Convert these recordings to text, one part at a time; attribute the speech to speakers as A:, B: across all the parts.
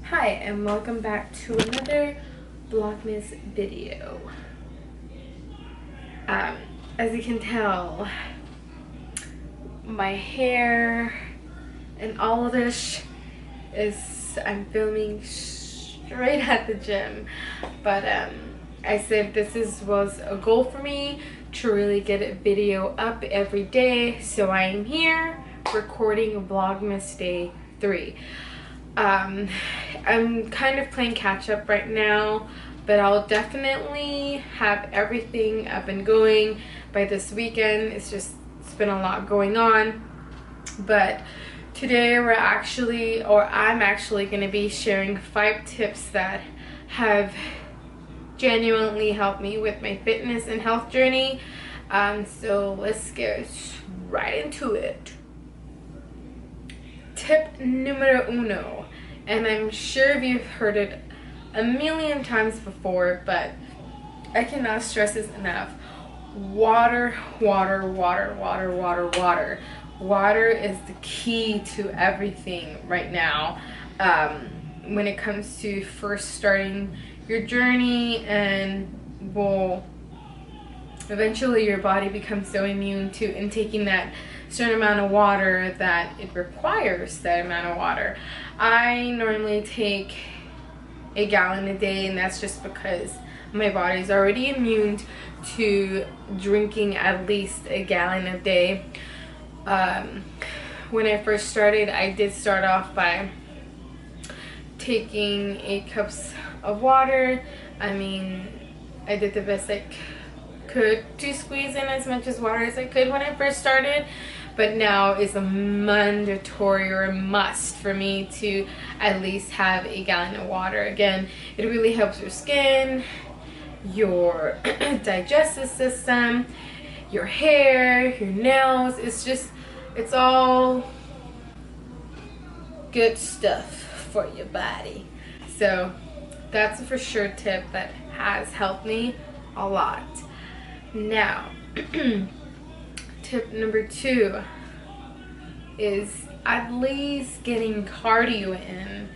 A: Hi and welcome back to another Vlogmas video. As you can tell, my hair and all of this is I'm filming straight at the gym, but I said was a goal for me to really get a video up every day, so I am here recording Vlogmas Day 3. I'm kind of playing catch up right now, but I'll definitely have everything up and going by this weekend. It's been a lot going on, but today I'm actually going to be sharing 5 tips that have genuinely helped me with my fitness and health journey. So let's get right into it. Tip numero uno, and I'm sure you've heard it a million times before, but I cannot stress this enough. Water, water, water, water, water, water. Water is the key to everything right now. When it comes to first starting your journey, and eventually your body becomes so immune to intaking that certain amount of water that it requires that amount of water. I normally take a gallon a day, and that's just because my body's already immune to drinking at least a gallon a day. When I first started, I did start off by taking 8 cups of water. I mean, I did the best I could to squeeze in as much as water as I could when I first started, but now it's a mandatory or a must for me to at least have a gallon of water. Again, it really helps your skin, your digestive system, your hair, your nails. It's all good stuff for your body. So that's a for sure tip that has helped me a lot. Now, tip number 2 is at least getting cardio in.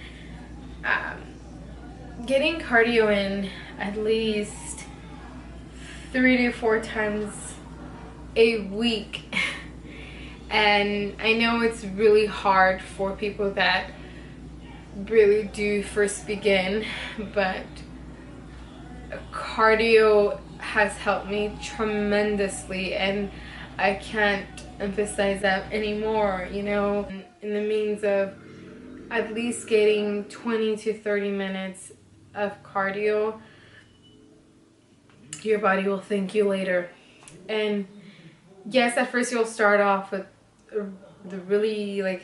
A: Getting cardio in at least 3 to 4 times a week. And I know it's really hard for people that really do first begin, but cardio has helped me tremendously, and I can't emphasize that anymore. You know, in the means of at least getting 20 to 30 minutes of cardio, your body will thank you later. And yes, at first you'll start off with the really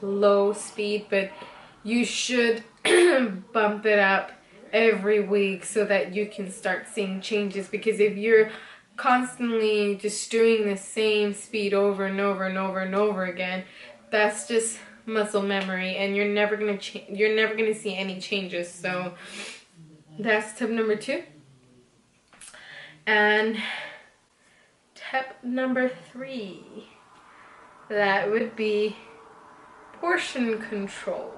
A: low speed, but you should bump it up every week so that you can start seeing changes. Because if you're constantly just doing the same speed over and over and over and over again, that's just muscle memory, and you're never gonna see any changes. So that's tip number 2. And tip number 3, that would be portion control.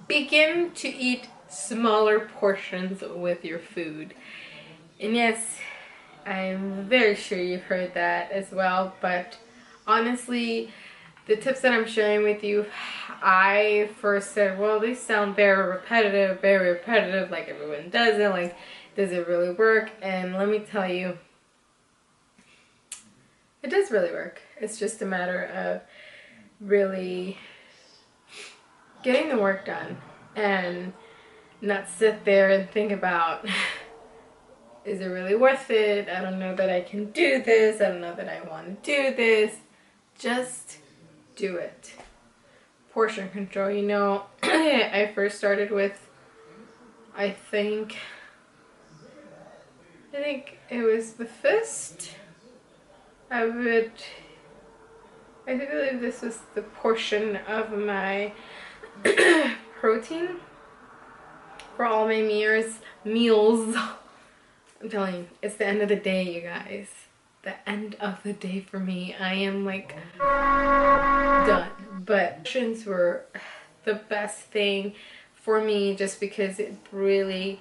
A: Begin to eat smaller portions with your food. And yes, I'm very sure you've heard that as well, but honestly, the tips that I'm sharing with you, I first said, well, they sound very repetitive, like everyone does it, like, does it really work? And let me tell you, it does really work. It's just a matter of really getting the work done and not sit there and think about, is it really worth it? I don't know that I can do this. I don't know that I want to do this. Just do it. Portion control. You know, I first started with, I think it was the fist. I believe this was the portion of my protein for all my meals. I'm telling you, it's the end of the day, you guys. The end of the day for me. I am like done. But portions were the best thing for me, just because it really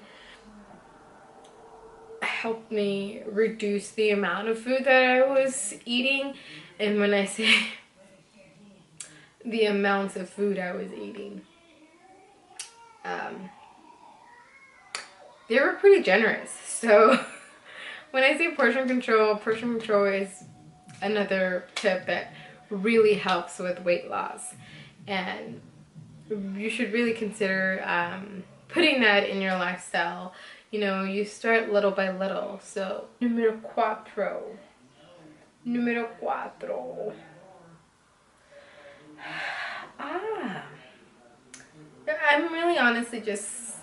A: helped me reduce the amount of food that I was eating. And when I say the amounts of food I was eating, they were pretty generous. So when I say portion control is another tip that really helps with weight loss, and you should really consider putting that in your lifestyle. You know, you start little by little. So numero cuatro. I'm really honestly just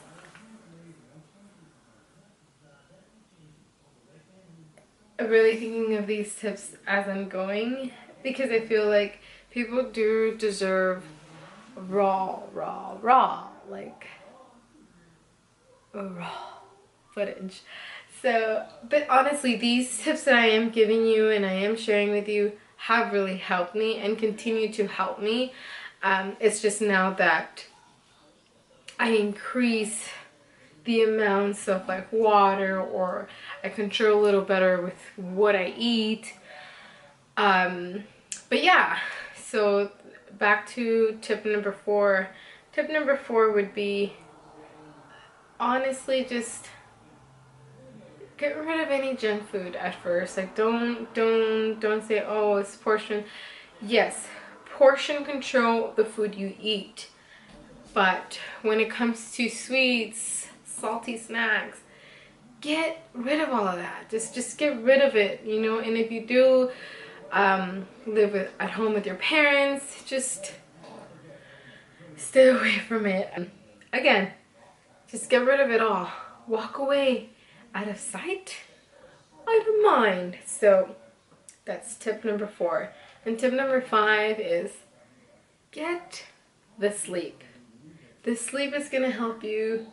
A: really thinking of these tips as I'm going, because I feel like people do deserve raw like raw footage. So, but honestly, these tips that I am giving you and I am sharing with you have really helped me and continue to help me. It's just now that I increase the amounts of like water, or I control a little better with what I eat. But yeah, so back to tip number 4. Tip number 4 would be, honestly, just get rid of any junk food at first. Like don't say, oh, it's portion. Yes, portion control the food you eat. But when it comes to sweets, salty snacks, get rid of all of that. Just get rid of it, you know. And if you do live at home with your parents, just stay away from it. Again, just get rid of it all. Walk away. Out of sight, out of mind. So that's tip number 4. And tip number 5 is get the sleep. The sleep is going to help you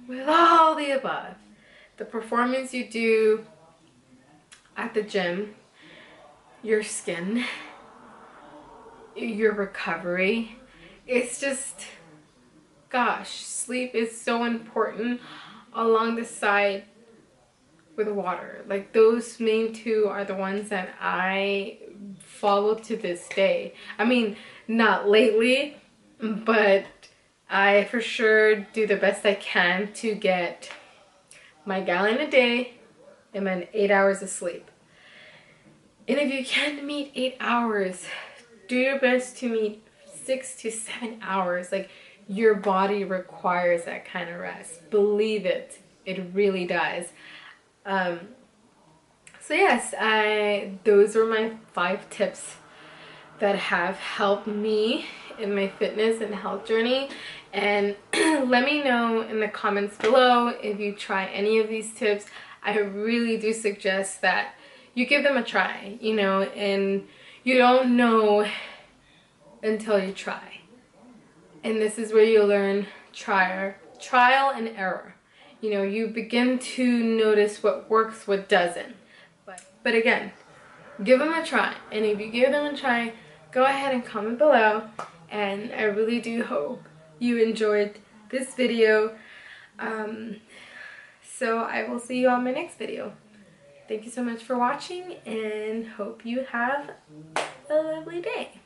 A: with all the above. The performance you do at the gym, your skin, your recovery. It's just, gosh, sleep is so important along the side with water. Like those main 2 are the ones that I follow to this day. I mean, not lately, but I for sure do the best I can to get my gallon a day and my 8 hours of sleep. And if you can't meet 8 hours, do your best to meet 6 to 7 hours. Like, your body requires that kind of rest. Believe it. It really does. So yes, those are my 5 tips that have helped me in my fitness and health journey. And let me know in the comments below if you try any of these tips. I really do suggest that you give them a try, you know, and you don't know until you try. And this is where you learn trial and error. You know, you begin to notice what works, what doesn't. But again, give them a try. And if you give them a try, go ahead and comment below. And I really do hope you enjoyed this video. So I will see you on my next video. Thank you so much for watching, and hope you have a lovely day.